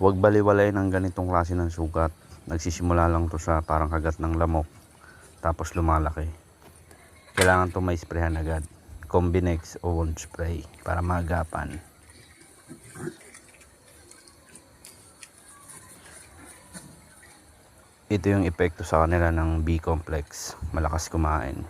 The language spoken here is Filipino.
Huwag baliwalay ng ganitong klase ng sugat. Nagsisimula lang to sa parang kagat ng lamok, tapos lumalaki. Kailangan to may sprayhan agad. Combinex o wound spray para maagapan. Ito yung epekto sa kanila ng B-complex. Malakas kumain.